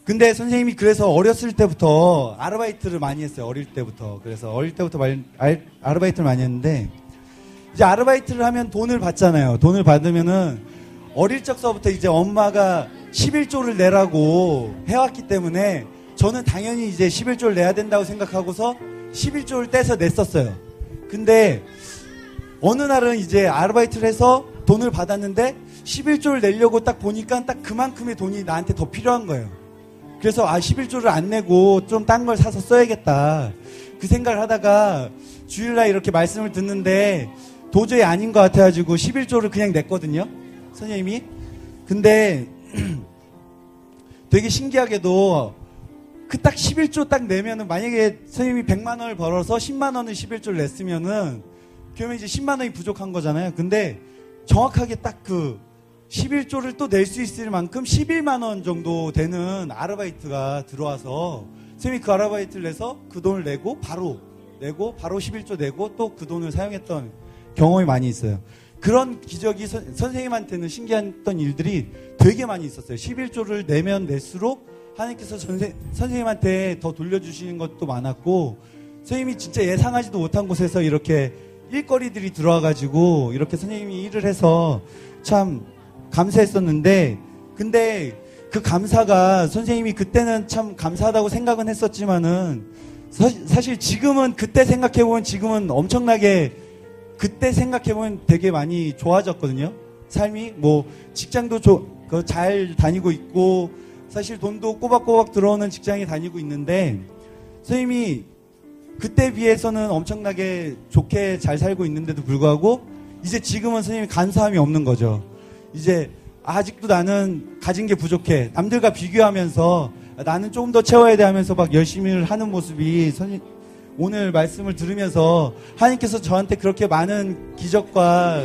근데 선생님이 그래서 어렸을 때부터 아르바이트를 많이 했어요. 어릴 때부터. 그래서 어릴 때부터 아르바이트를 많이 했는데 이제 아르바이트를 하면 돈을 받잖아요. 돈을 받으면은 어릴 적서부터 이제 엄마가 11조를 내라고 해왔기 때문에 저는 당연히 이제 11조를 내야 된다고 생각하고서 11조를 떼서 냈었어요. 근데 어느 날은 이제 아르바이트를 해서 돈을 받았는데 11조를 내려고 딱 보니까 딱 그만큼의 돈이 나한테 더 필요한 거예요. 그래서 11조를 안 내고 좀 딴 걸 사서 써야겠다. 그 생각을 하다가 주일날 이렇게 말씀을 듣는데 도저히 아닌 것 같아가지고 11조를 그냥 냈거든요. 선생님이. 근데 되게 신기하게도 그 딱 11조 딱 내면은 만약에 선생님이 100만 원을 벌어서 10만 원을 11조를 냈으면은 그러면 이제 10만 원이 부족한 거잖아요. 근데 정확하게 딱 그 11조를 또 낼 수 있을 만큼 11만 원 정도 되는 아르바이트가 들어와서 선생님이 그 아르바이트를 내서 그 돈을 내고 바로 11조 내고 또 그 돈을 사용했던 경험이 많이 있어요. 그런 기적이 선생님한테는 신기했던 일들이 되게 많이 있었어요. 11조를 내면 낼수록 하나님께서 선생님한테 더 돌려주시는 것도 많았고 선생님이 진짜 예상하지도 못한 곳에서 이렇게 일거리들이 들어와가지고 이렇게 선생님이 일을 해서 참 감사했었는데 근데 그 감사가 선생님이 그때는 참 감사하다고 생각은 했었지만은 사실 지금은 그때 생각해보면 지금은 엄청나게 그때 생각해보면 되게 많이 좋아졌거든요. 삶이 뭐 직장도 잘 다니고 있고 사실 돈도 꼬박꼬박 들어오는 직장에 다니고 있는데 선생님이 그때 비해서는 엄청나게 좋게 잘 살고 있는데도 불구하고 이제 지금은 선생님이 감사함이 없는 거죠. 이제 아직도 나는 가진 게 부족해. 남들과 비교하면서 나는 조금 더 채워야 돼 하면서 막 열심히 하는 모습이 선생님 오늘 말씀을 들으면서 하나님께서 저한테 그렇게 많은 기적과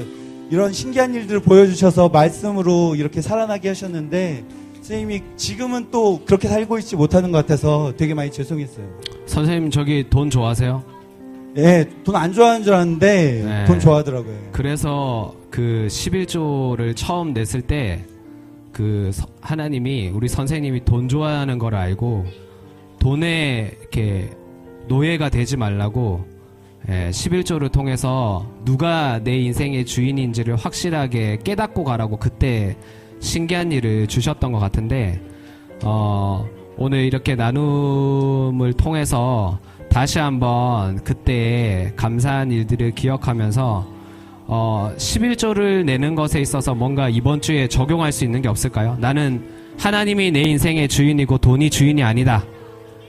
이런 신기한 일들을 보여주셔서 말씀으로 이렇게 살아나게 하셨는데 선생님이 지금은 또 그렇게 살고 있지 못하는 것 같아서 되게 많이 죄송했어요. 선생님 저기 돈 좋아하세요? 예, 돈 안 좋아하는 줄 알았는데 네. 돈 좋아하더라고요. 그래서 그 11조를 처음 냈을 때 그 하나님이 우리 선생님이 돈 좋아하는 걸 알고 돈에 이렇게 노예가 되지 말라고 11조를 통해서 누가 내 인생의 주인인지를 확실하게 깨닫고 가라고 그때 신기한 일을 주셨던 것 같은데 오늘 이렇게 나눔을 통해서 다시 한번 그때 감사한 일들을 기억하면서 11조를 내는 것에 있어서 뭔가 이번 주에 적용할 수 있는 게 없을까요? 나는 하나님이 내 인생의 주인이고 돈이 주인이 아니다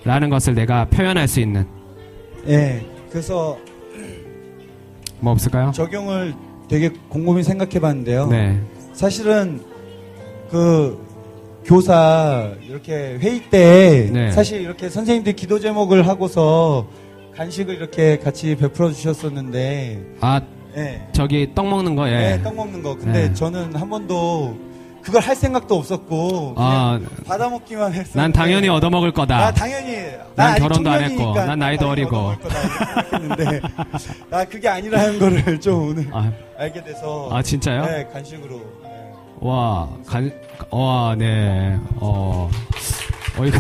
라는 것을 내가 표현할 수 있는 예, 그래서 뭐 없을까요? 적용을 되게 곰곰이 생각해 봤는데요. 네. 사실은 그 교사 이렇게 회의 때 네. 사실 이렇게 선생님들이 기도 제목을 하고서 간식을 이렇게 같이 베풀어 주셨었는데 아 예. 저기 떡 먹는 거 예. 네, 떡 먹는 거. 근데 네. 저는 한 번도 그걸 할 생각도 없었고 아, 그냥 받아 먹기만 했어요. 난 당연히 얻어먹을 거다. 나 당연히 난 아직 결혼도 안 청년이니까 했고, 난 나이도 당연히 어리고. 얻어먹을 거다 생각했는데 나 그게 아니라는 거를 좀 오늘 아, 알게 돼서 아, 진짜요? 네, 간식으로. 네. 네. 이거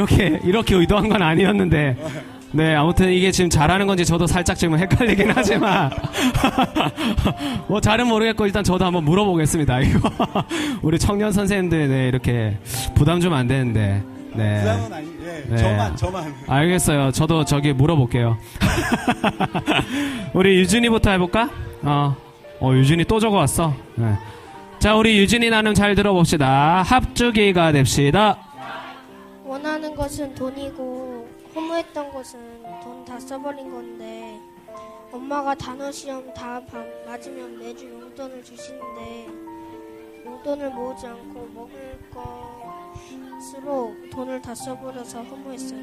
이렇게 의도한 건 아니었는데. 네, 아무튼 이게 지금 잘하는 건지 저도 살짝 지금 헷갈리긴 하지만. 뭐 잘은 모르겠고 일단 저도 한번 물어보겠습니다. 이거. 우리 청년 선생님들, 네, 이렇게 부담 주면 안 되는데. 네. 부담은 아니, 예, 네. 저만. 알겠어요. 저도 저기 물어볼게요. 우리 유진이부터 해볼까? 유진이 또 적어왔어. 네. 자, 우리 유진이 나눔 잘 들어봅시다. 합주기가 됩시다. 원하는 것은 돈이고 허무했던 것은 돈 다 써버린 건데 엄마가 단어 시험 다 맞으면 매주 용돈을 주시는데 용돈을 모으지 않고 먹을 것으로 돈을 다 써버려서 허무했어요.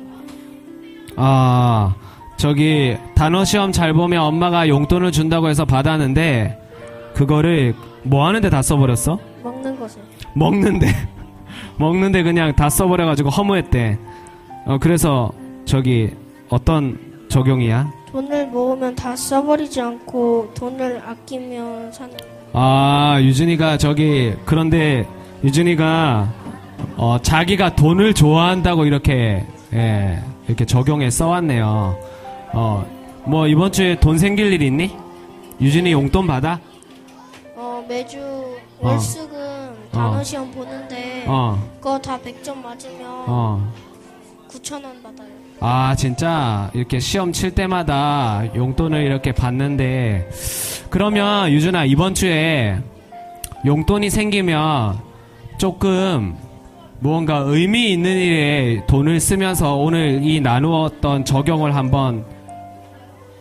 저기 단어 시험 잘 보면 엄마가 용돈을 준다고 해서 받았는데 그거를 뭐 하는데 다 써버렸어? 먹는 것에. 먹는데 그냥 다 써버려가지고 허무했대. 그래서 저기 어떤 적용이야? 돈을 모으면 다 써버리지 않고 돈을 아끼면 사는. 아, 유준이가 그런데 유준이가 자기가 돈을 좋아한다고 이렇게 이렇게 적용해 써왔네요. 뭐 이번 주에 돈 생길 일 있니? 유준이 용돈 받아? 매주 월수금 단어 시험 보는데 그거 다 100점 맞으면 9,000원 받아요. 아, 진짜 이렇게 시험 칠 때마다 용돈을 이렇게 받는데, 그러면 유준아, 이번 주에 용돈이 생기면 조금 무언가 의미 있는 일에 돈을 쓰면서 오늘 이 나누었던 적용을 한번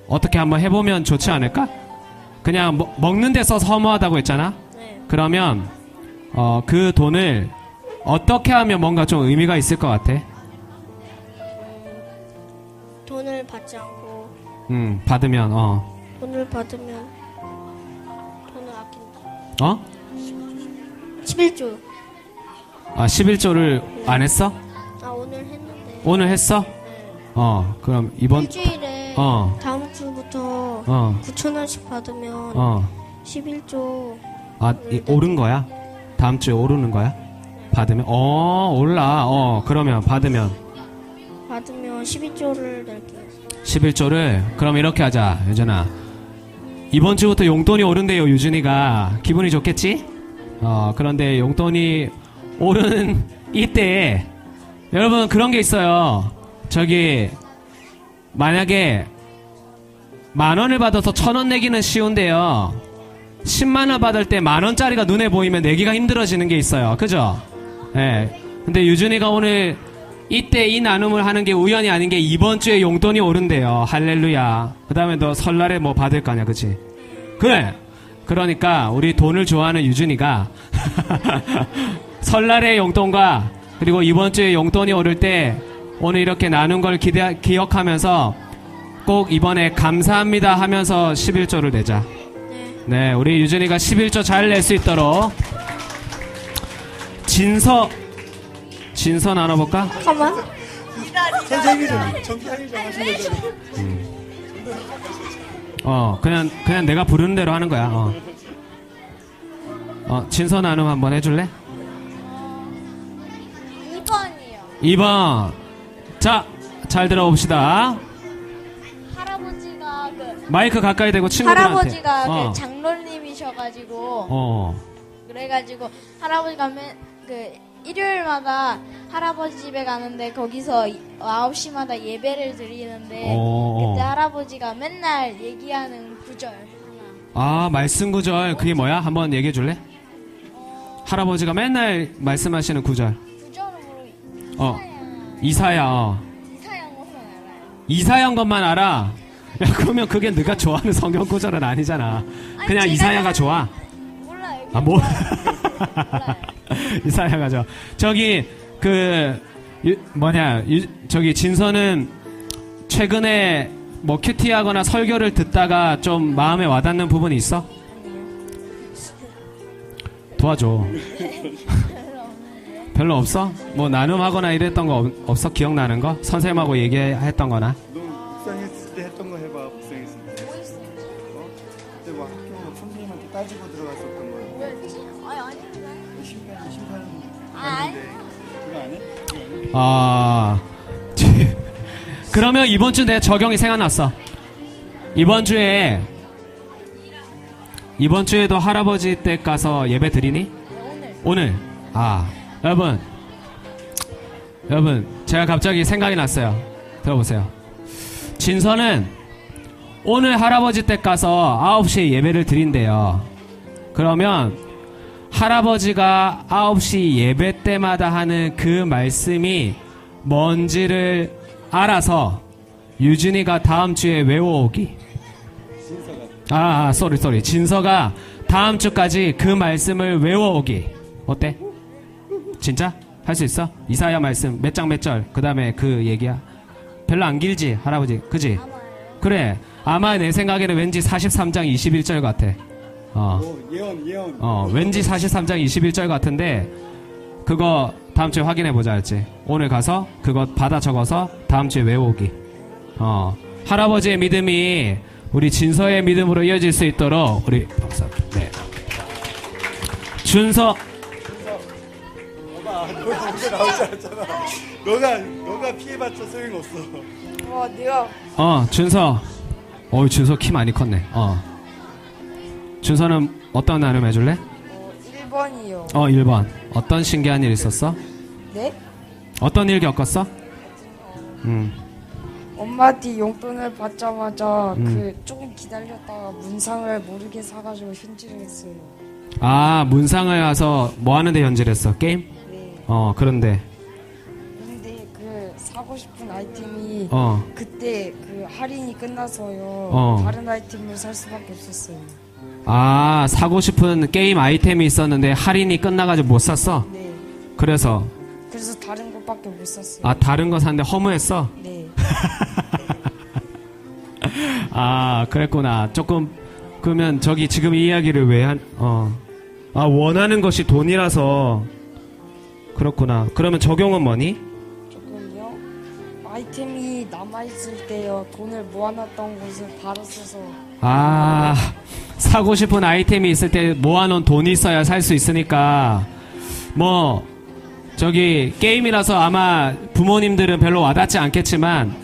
어떻게 한번 해보면 좋지 않을까? 그냥 먹는 데 써서 허무하다고 했잖아? 네. 그러면 그 돈을 어떻게 하면 뭔가 좀 의미가 있을 것 같아? 돈을 받지 않고 받으면 돈을 받으면 돈을 아낀다. 11조. 아, 11조를 안 했어? 오늘 했는데. 오늘 했어? 네. 그럼 이번 일주일에 다음 주부터 9,000원씩 받으면 11조. 오른 거야? 다음 주에 오르는 거야? 받으면? 올라. 그러면 받으면 12조를 낼게요. 11조를 그럼 이렇게 하자, 유준아. 이번 주부터 용돈이 오른대요, 유준이가. 기분이 좋겠지? 그런데 용돈이 오르는 이때 여러분 그런 게 있어요. 만약에 10,000원을 받아서 1,000원 내기는 쉬운데요, 10만원 받을 때 10,000원짜리가 눈에 보이면 내기가 힘들어지는 게 있어요. 그죠? 근데 유준이가 오늘 이때 이 나눔을 하는 게 우연이 아닌 게 이번 주에 용돈이 오른대요. 할렐루야. 그 다음에 너 설날에 뭐 받을 거 아니야, 그치? 그래. 그러니까 우리 돈을 좋아하는 유준이가 설날의 용돈과 그리고 이번 주에 용돈이 오를 때 오늘 이렇게 나눈 걸 기억하면서 꼭 이번에 감사합니다 하면서 11조를 내자. 네, 우리 유준이가 11조 잘 낼 수 있도록 진서 나눠볼까? 잠깐만. 선생님이 정기하기 정하신 거죠? 그냥 내가 부르는 대로 하는 거야. 진서 나눔 한번 해줄래? 2번이요. 2번. 자, 잘 들어봅시다. 할아버지가 마이크 가까이 대고 친구들한테. 할아버지가 그 장로님이셔가지고 그래가지고 할아버지가 일요일마다 할아버지 집에 가는데 거기서 9시마다 예배를 드리는데 그때 할아버지가 맨날 얘기하는 구절 하나. 말씀 구절. 그게 뭐야? 한번 얘기해 줄래? 할아버지가 맨날 말씀하시는 구절. 구절은 이사야. 이사양 것만 알아요. 이사양 것만 알아? 야, 그러면 그게 네가 좋아하는 성경 구절은 아니잖아. 그냥 제가 이사야가 좋아. 몰라요. 몰라요. 이사야가 좋아. 진서는 최근에 뭐 큐티하거나 설교를 듣다가 좀 마음에 와닿는 부분이 있어? 도와줘. 별로 없어? 뭐 나눔하거나 이랬던 거 없어? 기억나는 거? 선생님하고 얘기했던 거나? 너 묵상했을 때 했던 거 해봐. 묵상했을 때. 뭐 있어요? 그때 뭐 학교 선생님한테 따지고 들어갔었던 거. 뭐였지? 아닌데. 심판 아니. 그거 안 해? 그러면 이번 주 내 적용이 생각났어. 이번 주에도 할아버지 댁 가서 예배 드리니? 오늘. 여러분, 제가 갑자기 생각이 났어요. 들어보세요. 진서는 오늘 할아버지 댁 가서 9시에 예배를 드린대요. 그러면 할아버지가 9시 예배 때마다 하는 그 말씀이 뭔지를 알아서 유준이가 다음 주에 외워오기. 진서가 다음 주까지 그 말씀을 외워오기. 어때? 진짜? 할 수 있어? 이사야 말씀 몇 장 몇 절, 그 다음에 그 얘기야. 별로 안 길지, 할아버지. 그지? 그래. 아마 내 생각에는 왠지 43장 21절 같아. 예언. 왠지 43장 21절 같은데, 그거 다음 주에 확인해 보자 했지. 오늘 가서 그거 받아 적어서 다음 주에 외우기. 할아버지의 믿음이 우리 진서의 믿음으로 이어질 수 있도록 우리 박사. 네. 준서. 너가 나오지 않았잖아. 너가 피해봤자 소용없어. 내가 준서. 준서 키 많이 컸네. 준서는 어떤 나눔 해줄래? 1번이요. 1번. 어떤 신기한 일 있었어? 네? 어떤 일 겪었어? 엄마한테 용돈을 받자마자 조금 기다렸다가 문상을 모르게 사가지고 현질을 했어요. 문상을 가서 뭐 하는데 현질했어? 게임? 네. 그런데. 근데 사고 싶은 아이템이 그때 할인이 끝나서요. 다른 아이템을 살 수밖에 없었어요. 사고 싶은 게임 아이템이 있었는데 할인이 끝나가지고 못 샀어? 네. 그래서 다른 것밖에 못 샀어요. 다른 거 샀는데 허무했어? 네. 그랬구나. 조금 그러면 저기 지금 이 이야기를 왜 원하는 것이 돈이라서 그렇구나. 그러면 적용은 뭐니? 조금요. 아이템이 남아있을 때요. 돈을 모아놨던 곳을 바로 써서. 사고 싶은 아이템이 있을 때 모아놓은 돈이 있어야 살 수 있으니까 저기 게임이라서 아마 부모님들은 별로 와닿지 않겠지만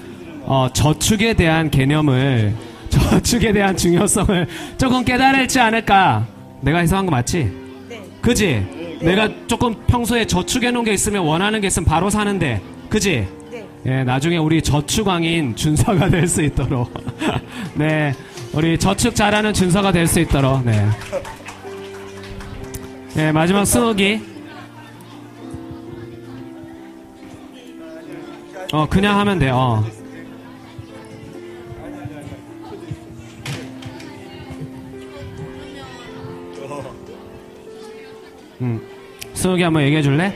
저축에 대한 개념을 저축에 대한 중요성을 조금 깨달을지 않을까. 내가 해석한 거 맞지? 네. 그지? 네. 내가 조금 평소에 저축해 놓은 게 있으면 원하는 게 있으면 바로 사는데 그지? 네. 예, 나중에 우리 저축왕인 준서가 될 수 있도록 네, 우리 저축 잘하는 준서가 될 수 있도록 네. 네, 마지막 스무기. 그냥 하면 돼. 스무기 한번 얘기해 줄래?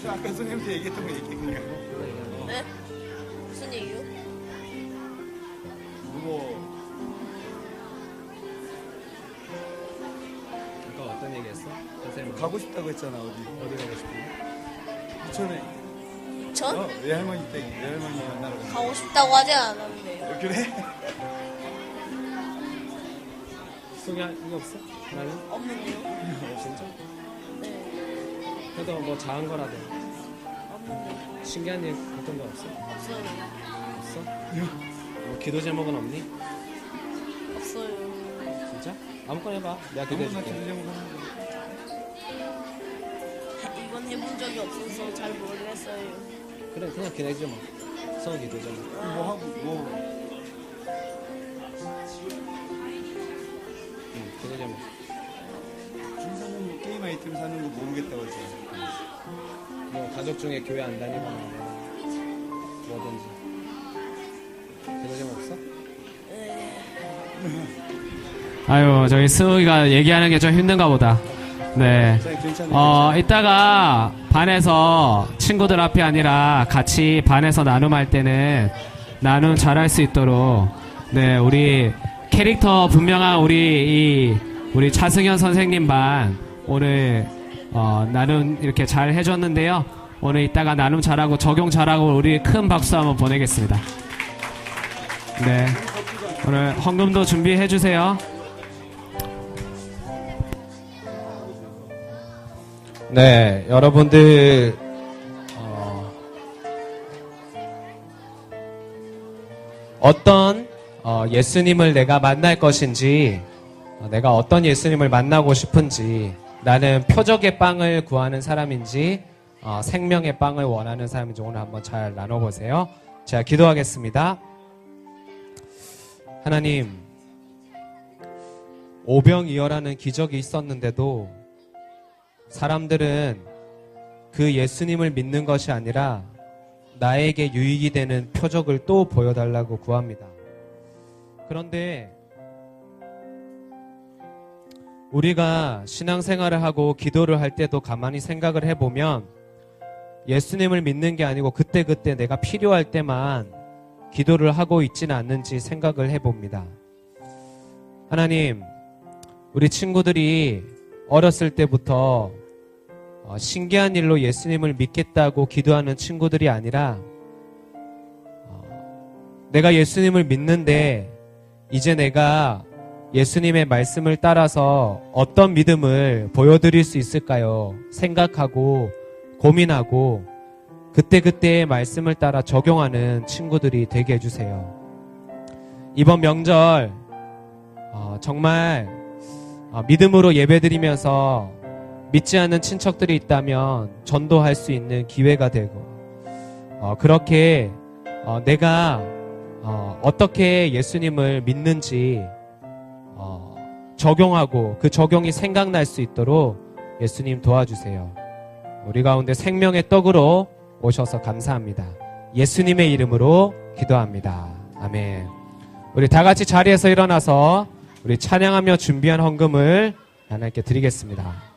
아까 선생님한테 얘기했던 거 얘기해 그냥. 네? 무슨 얘기요? 아까 어떤 얘기했어? 선생님 가고 싶다고 했잖아. 어디 가고 싶어? 이천에. 전? 외할머니 만나러 가. 가고 싶다고 하진 않았는데요. 그래? 승희야 이거 없어? 나는? 없는데요? 진짜? 네. 그래도 뭐 작은 거라도 없는데. 신기한 일 어떤 거 없어? 없어요. 없어? 뭐 기도 제목은 없니? 없어요. 진짜? 아무거나 해봐. 내가 기도해줄게. 이건 해본 적이 없어서 잘 모르겠어요. 그래 그냥 기도해줘 뭐. 성우 기도해줘 뭐. 뭐 하고 뭐. 기도해줘 뭐. 준서는 뭐 게임 아이템 사는 거 모르겠다고 했잖아. 뭐 가족 중에 교회 안 다니거나 뭐든지. 기도해줘 뭐 없어? 아유, 저희 스무기가 얘기하는 게 좀 힘든가 보다. 네. 이따가 반에서 친구들 앞이 아니라 같이 반에서 나눔할 때는 나눔 잘할 수 있도록 네, 우리 캐릭터 분명한 우리 차승현 선생님 반 오늘 나눔 이렇게 잘 해줬는데요. 오늘 이따가 나눔 잘하고 적용 잘하고 우리 큰 박수 한번 보내겠습니다. 네. 오늘 헌금도 준비해 주세요. 네, 여러분들 어떤 예수님을 내가 만날 것인지 내가 어떤 예수님을 만나고 싶은지 나는 표적의 빵을 구하는 사람인지 생명의 빵을 원하는 사람인지 오늘 한번 잘 나눠보세요. 제가 기도하겠습니다. 하나님, 오병이어라는 기적이 있었는데도 사람들은 그 예수님을 믿는 것이 아니라 나에게 유익이 되는 표적을 또 보여달라고 구합니다. 그런데 우리가 신앙생활을 하고 기도를 할 때도 가만히 생각을 해보면 예수님을 믿는 게 아니고 그때그때 내가 필요할 때만 기도를 하고 있지는 않는지 생각을 해봅니다. 하나님, 우리 친구들이 어렸을 때부터 신기한 일로 예수님을 믿겠다고 기도하는 친구들이 아니라 내가 예수님을 믿는데 이제 내가 예수님의 말씀을 따라서 어떤 믿음을 보여드릴 수 있을까요? 생각하고 고민하고 그때그때의 말씀을 따라 적용하는 친구들이 되게 해주세요. 이번 명절 정말 믿음으로 예배드리면서 믿지 않는 친척들이 있다면 전도할 수 있는 기회가 되고 그렇게 내가 어떻게 예수님을 믿는지 적용하고 그 적용이 생각날 수 있도록 예수님 도와주세요. 우리 가운데 생명의 떡으로 오셔서 감사합니다. 예수님의 이름으로 기도합니다. 아멘. 우리 다 같이 자리에서 일어나서 우리 찬양하며 준비한 헌금을 하나님께 드리겠습니다.